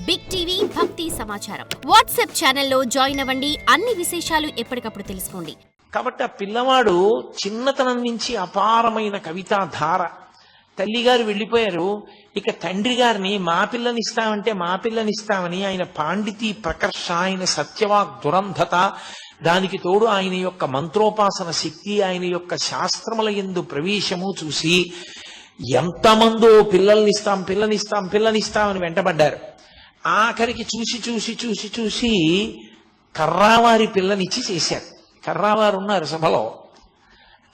Big TV భక్తి సమాచారం WhatsApp ఛానల్లో జాయిన్ అవ్వండి. అన్ని విశేషాలు ఎప్పటికప్పుడు తెలుసుకోండి. కాబట్టి ఆ పిల్లవాడు చిన్నతనం నుంచి అపారమైన కవితా ధార. తల్లిగారు వెళ్ళిపోయారు. ఇక తండ్రి గారిని మా పిల్లనిస్తామని ఆయన పాండితీ ప్రకర్ష, ఆయన సత్యవాక్ దురంధత, దానికి తోడు ఆయన యొక్క మంత్రోపాసన శక్తి, ఆయన యొక్క శాస్త్రముల యందు ప్రవేశము చూసి ఎంతమందో పిల్లనిస్తామని వెంటబడ్డారు. ఆఖరికి చూసి కర్రావారి పిల్లనిచ్చి చేశారు. కర్రావారు ఉన్నారు సభలో.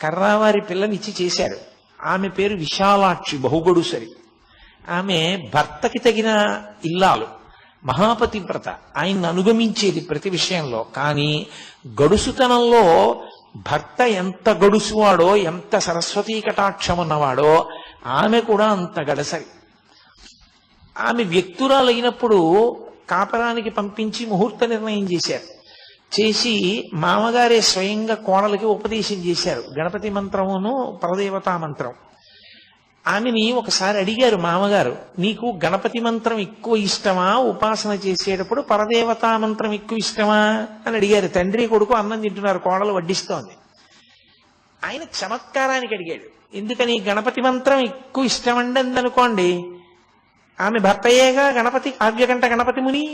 కర్రావారి పిల్లనిచ్చి చేశారు. ఆమె పేరు విశాలాక్షి, బహుగొడుసరి. ఆమె భర్తకి తగిన ఇల్లాలు, మహాపతివ్రత, ఆయన్ని అనుగమించేది ప్రతి విషయంలో. కానీ గడుసుతనంలో భర్త ఎంత గడుసువాడో, ఎంత సరస్వతీ కటాక్షం ఉన్నవాడో ఆమె కూడా అంత గడసరి. ఆమె వ్యక్తురాలైనప్పుడు కాపరానికి పంపించి ముహూర్త నిర్ణయం చేశారు. చేసి మామగారే స్వయంగా కోడలికి ఉపదేశం చేశారు, గణపతి మంత్రమును పరదేవతా మంత్రం. ఆమెని ఒకసారి అడిగారు మామగారు, నీకు గణపతి మంత్రం ఎక్కువ ఇష్టమా, ఉపాసన చేసేటప్పుడు పరదేవతా మంత్రం ఎక్కువ ఇష్టమా అని అడిగారు. తండ్రి కొడుకు అన్నం తింటున్నారు, కోడలు వడ్డిస్తోంది. ఆయన చమత్కారానికి అడిగాడు, ఎందుకని గణపతి మంత్రం ఎక్కువ ఇష్టమండి అందనుకోండి, ఆమె భర్తయ్యేగా గణపతి, కావ్యకంఠ గణపతి ముని.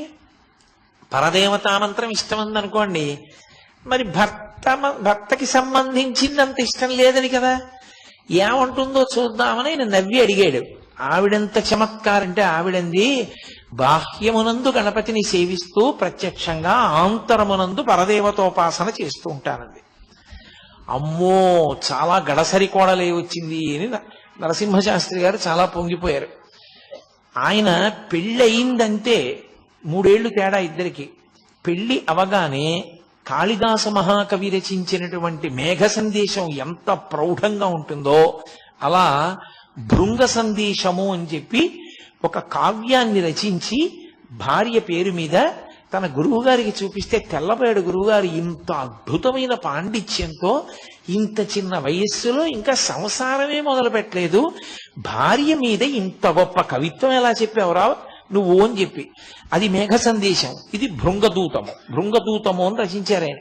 పరదేవతా మంత్రం ఇష్టమందనుకోండి, మరి భర్తకి సంబంధించిందంత ఇష్టం లేదని కదా. ఏమంటుందో చూద్దామని ఆయన నవ్వి అడిగాడు. ఆవిడెంత చమత్కారంటే ఆవిడంది, బాహ్యమునందు గణపతిని సేవిస్తూ ప్రత్యక్షంగా ఆంతరమునందు పరదేవతోపాసన చేస్తూ ఉంటానంది. అమ్మో, చాలా గడసరి కోడలే వచ్చింది అని నరసింహశాస్త్రి గారు చాలా పొంగిపోయారు. ఆయన పెళ్ళయిందంటే 3 ఏళ్లు తేడా ఇద్దరికి. పెళ్లి అవగానే కాళిదాస మహాకవి రచించినటువంటి మేఘ సందేశం ఎంత ప్రౌఢంగా ఉంటుందో అలా భృంగ సందేశము అని చెప్పి ఒక కావ్యాన్ని రచించి భార్య పేరు మీద తన గురువుగారికి చూపిస్తే, తెల్లబోయాడు గురువుగారు. ఇంత అద్భుతమైన పాండిత్యంతో ఇంత చిన్న వయస్సులో ఇంకా సంసారమే మొదలు పెట్టలేదు, భార్య మీద ఇంత గొప్ప కవిత్వం ఎలా చెప్పావురా నువ్వు అని చెప్పి, అది మేఘ సందేశం, ఇది భృంగదూతము అని రచించారు ఆయన.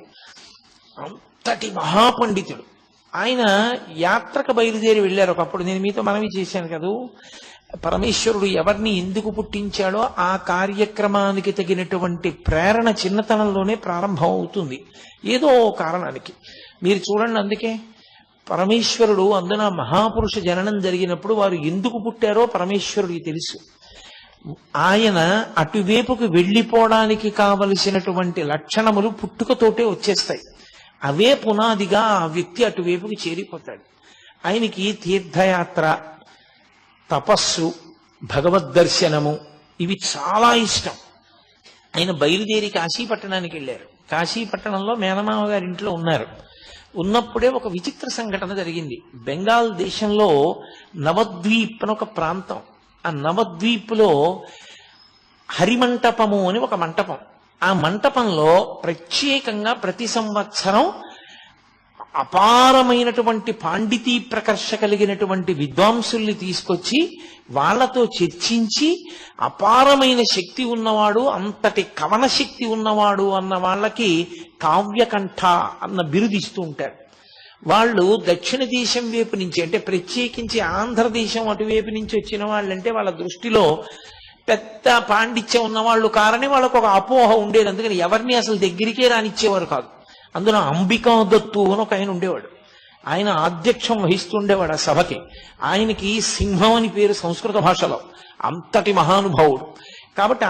అంతటి మహాపండితుడు ఆయన. యాత్రకు బయలుదేరి వెళ్ళారు. ఒకప్పుడు నేను మీతో మనవి చేశాను కదా, పరమేశ్వరుడు ఎవరిని ఎందుకు పుట్టించాడో ఆ కార్యక్రమానికి తగినటువంటి ప్రేరణ చిన్నతనంలోనే ప్రారంభం అవుతుంది, ఏదో కారణానికి. మీరు చూడండి, అందుకే పరమేశ్వరుడు అందున మహాపురుష జననం జరిగినప్పుడు వారు ఎందుకు పుట్టారో పరమేశ్వరుడికి తెలుసు. ఆయన అటువైపుకు వెళ్ళిపోవడానికి కావలసినటువంటి లక్షణములు పుట్టుకతోటే వచ్చేస్తాయి. అవే పునాదిగా ఆ వ్యక్తి అటువైపుకి చేరిపోతాడు. ఆయనకి తీర్థయాత్ర, తపస్సు, భగవద్దర్శనము ఇవి చాలా ఇష్టం. ఆయన బయలుదేరి కాశీపట్టణానికి వెళ్ళారు. కాశీపట్టణంలో మేనమామ గారి ఇంట్లో ఉన్నారు. ఉన్నప్పుడే ఒక విచిత్ర సంఘటన జరిగింది. బెంగాల్ దేశంలో నవద్వీప్ అని ఒక ప్రాంతం. ఆ నవద్వీప్లో హరిమంటపము అని ఒక మంటపం. ఆ మంటపంలో ప్రత్యేకంగా ప్రతి సంవత్సరం అపారమైనటువంటి పాండితీ ప్రకర్ష కలిగినటువంటి విద్వాంసుల్ని తీసుకొచ్చి వాళ్లతో చర్చించి, అపారమైన శక్తి ఉన్నవాడు, అంతటి కవన శక్తి ఉన్నవాడు అన్న వాళ్ళకి కావ్యకంఠ అన్న బిరుదిస్తూ ఉంటారు. వాళ్ళు దక్షిణ దేశం వైపు నుంచి, అంటే ప్రత్యేకించి ఆంధ్రదేశం అటువైపు నుంచి వచ్చిన వాళ్ళంటే వాళ్ళ దృష్టిలో పెద్ద పాండిత్యం ఉన్నవాళ్ళు కారని వాళ్ళకు ఒక అపోహ ఉండేది. అందుకని ఎవరిని అసలు దగ్గరికే రానిచ్చేవారు కాదు. అందులో అంబికా దత్తు అని ఒక ఆయన ఉండేవాడు. ఆయన ఆధ్యక్షం వహిస్తుండేవాడు ఆ సభకి. ఆయనకి సింహం అని పేరు సంస్కృత భాషలో. అంతటి మహానుభావుడు. కాబట్టి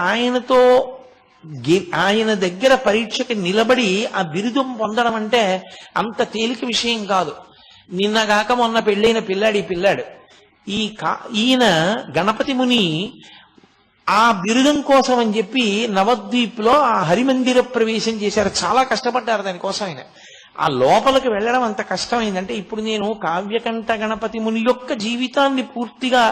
ఆయన దగ్గర పరీక్షకి నిలబడి ఆ బిరుదం పొందడం అంటే అంత తేలిక విషయం కాదు. నిన్నగాక మొన్న పెళ్ళైన పిల్లాడు. ఈయన గణపతి ముని ఆ బిరుదం కోసం అని చెప్పి నవద్వీప్లో ఆ హరిమందిర ప్రవేశం చేశారు. చాలా కష్టపడ్డారు దానికోసం. ఆయన ఆ లోపలికి వెళ్ళడం అంత కష్టమైందంటే, ఇప్పుడు నేను కావ్యకంఠ గణపతి ముని యొక్క జీవితాన్ని పూర్తిగా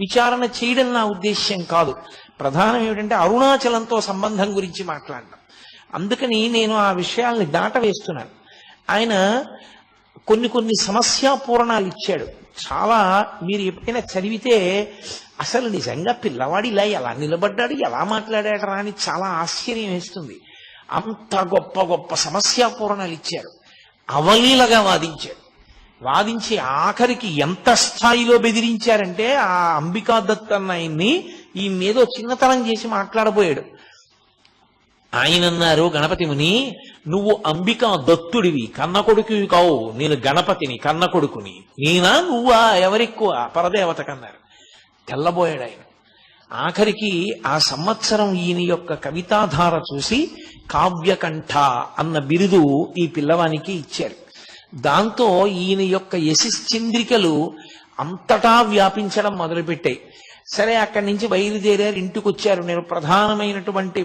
విచారణ చేయడం నా ఉద్దేశ్యం కాదు. ప్రధానం ఏమిటంటే అరుణాచలంతో సంబంధం గురించి మాట్లాడడం. అందుకని నేను ఆ విషయాల్ని దాటవేస్తున్నాను. ఆయన కొన్ని సమస్యాపూరణాలు ఇచ్చాడు. చాలా మీరు ఎప్పుడైనా చదివితే అసలు నిజంగా పిల్లవాడు ఇలా ఎలా నిలబడ్డాడు, ఎలా మాట్లాడాడరా అని చాలా ఆశ్చర్యం వేస్తుంది. అంత గొప్ప గొప్ప సమస్యాపూరణాలు ఇచ్చారు. అవలీలగా వాదించాడు. వాదించి ఆఖరికి ఎంత స్థాయిలో బెదిరించారంటే ఆ అంబికా దత్ అన్న ఆయన్ని ఈయనేదో చిన్నతనం చేసి మాట్లాడబోయాడు. ఆయన అన్నారు, గణపతి ముని, నువ్వు అంబికా దత్తుడివి, కన్న కొడుకువి కావు, నేను గణపతిని, కన్న కొడుకుని. నేనా నువ్వా, ఎవరెక్కువ, పరదేవత కన్నారు. తెల్లబోయాడు ఆయన. ఆఖరికి ఆ సంవత్సరం ఈయన యొక్క కవితాధార చూసి కావ్యకంఠ అన్న బిరుదు ఈ పిల్లవానికి ఇచ్చారు. దాంతో ఈయన యొక్క యశశ్చంద్రికలు అంతటా వ్యాపించడం మొదలుపెట్టాయి. సరే, అక్కడి నుంచి బయలుదేరారు, ఇంటికి వచ్చారు. నేను ప్రధానమైనటువంటి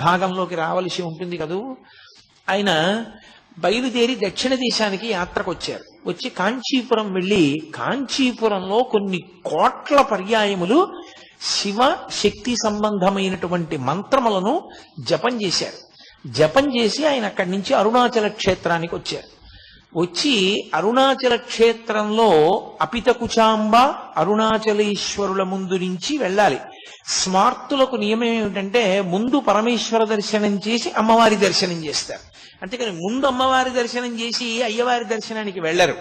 భాగంలోకి రావలసి ఉంటుంది కదూ. ఆయన బయలుదేరి దక్షిణ దేశానికి యాత్రకు వచ్చారు. వచ్చి కాంచీపురం వెళ్ళి కాంచీపురంలో కొన్ని కోట్ల పర్యాయములు శివ శక్తి సంబంధమైనటువంటి మంత్రములను జపం చేశారు. జపం చేసి ఆయన అక్కడి నుంచి అరుణాచల క్షేత్రానికి వచ్చారు. వచ్చి అరుణాచల క్షేత్రంలో అపితకుచాంబ అరుణాచలేశ్వరుల ముందు నుంచి వెళ్ళాలి. స్మార్తులకు నియమం ఏమిటంటే ముందు పరమేశ్వర దర్శనం చేసి అమ్మవారి దర్శనం చేస్తారు. అంతేకాని ముందు అమ్మవారి దర్శనం చేసి అయ్యవారి దర్శనానికి వెళ్ళరు.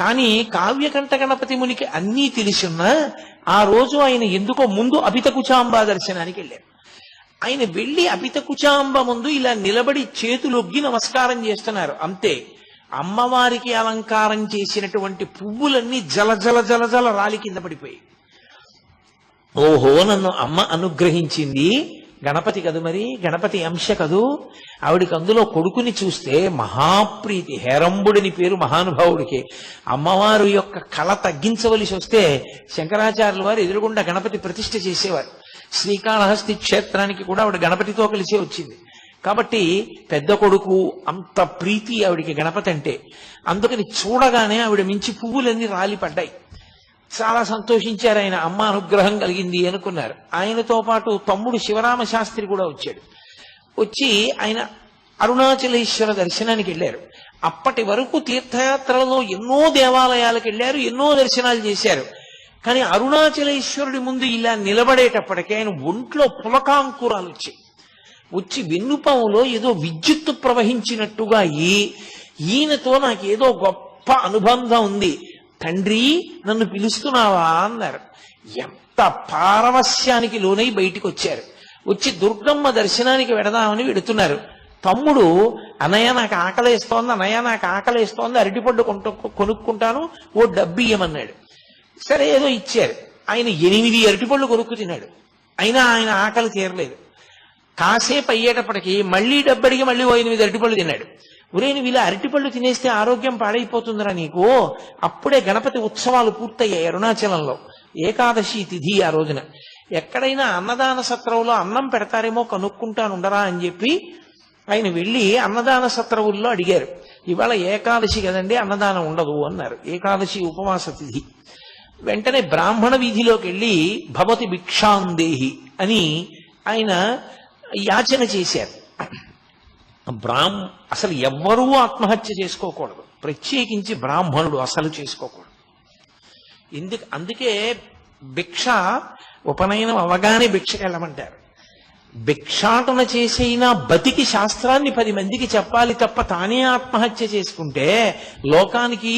కానీ కావ్యకంఠ గణపతి మునికి అన్నీ తెలుసున్నా ఆ రోజు ఆయన ఎందుకో ముందు అపితకుచాంబ దర్శనానికి వెళ్ళారు. ఆయన వెళ్ళి అపితకుచాంబ ముందు ఇలా నిలబడి చేతులొగ్గి నమస్కారం చేస్తున్నారు. అంతే, అమ్మవారికి అలంకారం చేసినటువంటి పువ్వులన్నీ జల జల జల జల రాలి కింద పడిపోయి, ఓహో నన్ను అమ్మ అనుగ్రహించింది, గణపతి కదు, మరి గణపతి అంశ కదూ. ఆవిడికి అందులో కొడుకుని చూస్తే మహాప్రీతి. హేరంబుడిని పేరు మహానుభావుడికి. అమ్మవారు యొక్క కళ తగ్గించవలసి వస్తే శంకరాచార్యుల వారు ఎదురుగుండా గణపతి ప్రతిష్ఠ చేసేవారు. శ్రీకాళహస్తి క్షేత్రానికి కూడా ఆవిడ గణపతితో కలిసి వచ్చింది. కాబట్టి పెద్ద కొడుకు అంత ప్రీతి ఆవిడికి గణపతి అంటే. అందుకని చూడగానే ఆవిడ మించి పువ్వులన్నీ రాలిపడ్డాయి. చాలా సంతోషించారు ఆయన. అమ్మ అనుగ్రహం కలిగింది అనుకున్నారు. ఆయనతో పాటు తమ్ముడు శివరామ శాస్త్రి కూడా వచ్చాడు. వచ్చి ఆయన అరుణాచలేశ్వర దర్శనానికి వెళ్ళారు. అప్పటి వరకు తీర్థయాత్రలలో ఎన్నో దేవాలయాలకు వెళ్ళారు, ఎన్నో దర్శనాలు చేశారు. కానీ అరుణాచలేశ్వరుడి ముందు ఇలా నిలబడేటప్పటికీ ఆయన ఒంట్లో పులకాంకురాలు వచ్చాయి. వచ్చి వెన్నుపాములో ఏదో విద్యుత్తు ప్రవహించినట్టుగా ఈయనతో నాకేదో గొప్ప అనుబంధం ఉంది, తండ్రి నన్ను పిలుస్తున్నావా అన్నారు. ఎంత పారవస్యానికి లోనై బయటికి వచ్చారు. వచ్చి దుర్గమ్మ దర్శనానికి వెడదామని వెడుతున్నారు. తమ్ముడు, అన్నయ్య నాకు ఆకలేస్తోంది, అన్నయ్య నాకు ఆకలేస్తోంది, అరటిపండు కొనుక్కుంటాను, ఓ డబ్బు ఇయ్యమన్నాడు. సరే ఏదో ఇచ్చారు. ఆయన 8 అరటిపళ్ళు కొనుక్కు తిన్నాడు. అయినా ఆయన ఆకలి తీరలేదు. కాసేపు అయ్యేటప్పటికి మళ్ళీ డబ్బడికి మళ్ళీ 8 అరటిపళ్ళు తిన్నాడు. ఒరే, నువ్వు ఇలా అరటిపళ్ళు తినేస్తే ఆరోగ్యం పాడైపోతుందిరా నీకు. అప్పుడే గణపతి ఉత్సవాలు పూర్తయ్యాయి అరుణాచలంలో. ఏకాదశి తిథి ఆ రోజున. ఎక్కడైనా అన్నదాన సత్రంలో అన్నం పెడతారేమో కనుక్కుంటానుండరా అని చెప్పి ఆయన వెళ్ళి అన్నదాన సత్రవుల్లో అడిగారు. ఇవాళ ఏకాదశి కదండి, అన్నదానం ఉండదు అన్నారు. ఏకాదశి ఉపవాస తిథి. వెంటనే బ్రాహ్మణ వీధిలోకి వెళ్ళి భవతి భిక్షాందేహి అని ఆయన యాచన చేశారు. అసలు ఎవ్వరూ ఆత్మహత్య చేసుకోకూడదు, ప్రత్యేకించి బ్రాహ్మణుడు అసలు చేసుకోకూడదు. అందుకే భిక్ష ఉపనయనం అవగానే భిక్షకి వెళ్ళమంటారు. భిక్షాటన చేసైనా బతికి శాస్త్రాన్ని 10 మందికి చెప్పాలి తప్ప తానే ఆత్మహత్య చేసుకుంటే లోకానికి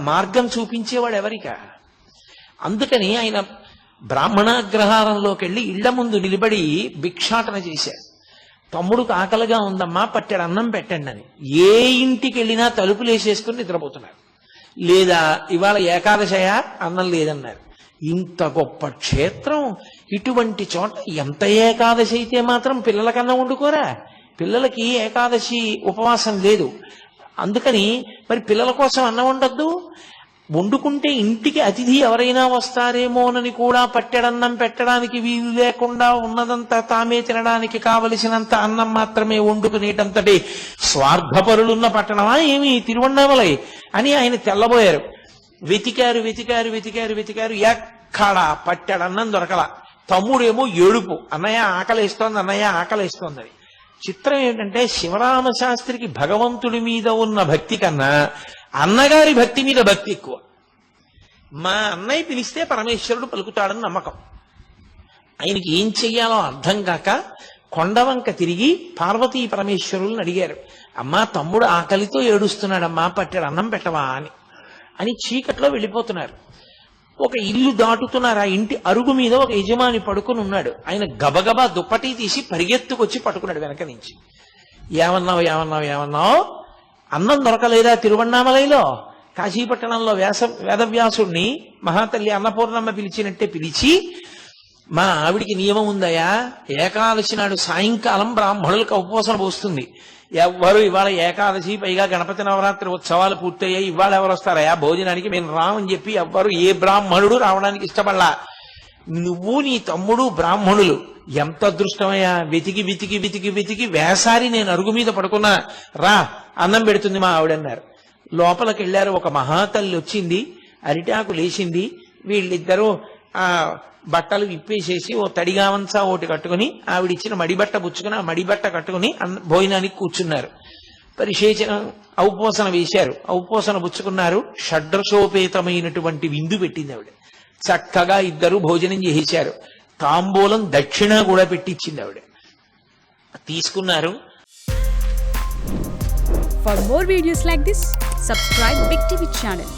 మార్గం చూపించేవాడు ఎవరికా. అందుకని ఆయన బ్రాహ్మణాగ్రహారంలోకి వెళ్ళి ఇళ్ల ముందు నిలబడి భిక్షాటన చేశారు. తమ్ముడికి ఆకలిగా ఉందమ్మా, పట్టెడు అన్నం పెట్టండి అని. ఏ ఇంటికి వెళ్ళినా తలుపులు వేసేసుకుని నిద్రపోతున్నారు. లేదా ఇవాళ ఏకాదశయ అన్నం లేదన్నారు. ఇంత గొప్ప క్షేత్రం, ఇటువంటి చోట ఎంత ఏకాదశి అయితే మాత్రం పిల్లలకన్నా వండుకోరా? పిల్లలకి ఏకాదశి ఉపవాసం లేదు. అందుకని మరి పిల్లల కోసం అన్నం ఉండద్దు. వండుకుంటే ఇంటికి అతిథి ఎవరైనా వస్తారేమోనని కూడా పట్టెడన్నం పెట్టడానికి వీలు లేకుండా ఉన్నదంతా తామే తినడానికి కావలసినంత అన్నం మాత్రమే వండుకునేటంతటి స్వార్థపరులున్న పట్టణమా ఏమి తిరువన్నామలై అని ఆయన తెల్లబోయారు. వెతికారు వెతికారు వెతికారు వెతికారు, ఎక్కడా పట్టెడన్నం దొరకల. తమ్ముడేమో ఏడుపు, అన్నయ్య ఆకలేస్తోంది, అన్నయ్య ఆకలేస్తోందని. చిత్రం ఏంటంటే శివరామ శాస్త్రికి భగవంతుడి మీద ఉన్న భక్తి కన్నా అన్నగారి భక్తి మీద భక్తి ఎక్కువ. మా అన్నయ్య పిలిస్తే పరమేశ్వరుడు పలుకుతాడని నమ్మకం. ఆయనకి ఏం చెయ్యాలో అర్థం కాక కొండవంక తిరిగి పార్వతీ పరమేశ్వరులను అడిగారు, అమ్మా తమ్ముడు ఆకలితో ఏడుస్తున్నాడమ్మా, పట్టెడు అన్నం పెట్టవా అని చీకట్లో వెళ్ళిపోతున్నారు. ఒక ఇల్లు దాటుతున్నారు. ఆ ఇంటి అరుగు మీద ఒక యజమాని పడుకుని ఉన్నాడు. ఆయన గబగబా దుప్పటి తీసి పరిగెత్తుకొచ్చి పట్టుకున్నాడు వెనక నుంచి. ఏమన్నావు, అన్నం దొరకలేదా తిరువన్నామలైలో? కాశీపట్టణంలో వేదవ్యాసుడిని మహాతల్లి అన్నపూర్ణమ్మ పిలిచినట్టే పిలిచి, మా ఆవిడికి నియమం ఉందయా, ఏకాదశి నాడు సాయంకాలం బ్రాహ్మణులకు ఉపవాసం పోస్తుంది. ఎవ్వరు ఇవాళ ఏకాదశి, పైగా గణపతి నవరాత్రి ఉత్సవాలు పూర్తయ్యాయి, ఇవాళ ఎవరు వస్తారయా భోజనానికి, మేము రామని చెప్పి ఎవ్వరు ఏ బ్రాహ్మణుడు రావడానికి ఇష్టపడలా. నువ్వు నీ తమ్ముడు బ్రాహ్మణులు, ఎంత అదృష్టమయ్యా, వెతికి వెతికి వెతికి వెతికి వేసారి నేను అరుగు మీద పడుకున్నా, రా అన్నం పెడుతుంది మా ఆవిడన్నారు. లోపలికి వెళ్ళారు. ఒక మహాతల్లి వచ్చింది, అరిటాకు లేచింది. వీళ్ళిద్దరూ ఆ బట్టలు విప్పేసేసి ఓ తడిగావంచా ఒకటి కట్టుకుని ఆవిడిచ్చిన మడిబట్ట పుచ్చుకుని ఆ మడిబట్ట కట్టుకుని భోజనానికి కూర్చున్నారు. పరిశేచన ఔపోసన వేశారు, ఔపోసన పుచ్చుకున్నారు. షడ్రసోపేతమైనటువంటి విందు పెట్టింది ఆవిడ. చక్కగా ఇద్దరు భోజనం చేసేశారు. తాంబూలం దక్షిణ కూడా పెట్టించింది ఆవిడ. తీసుకున్నారు. For more videos like this, subscribe Big TV channel.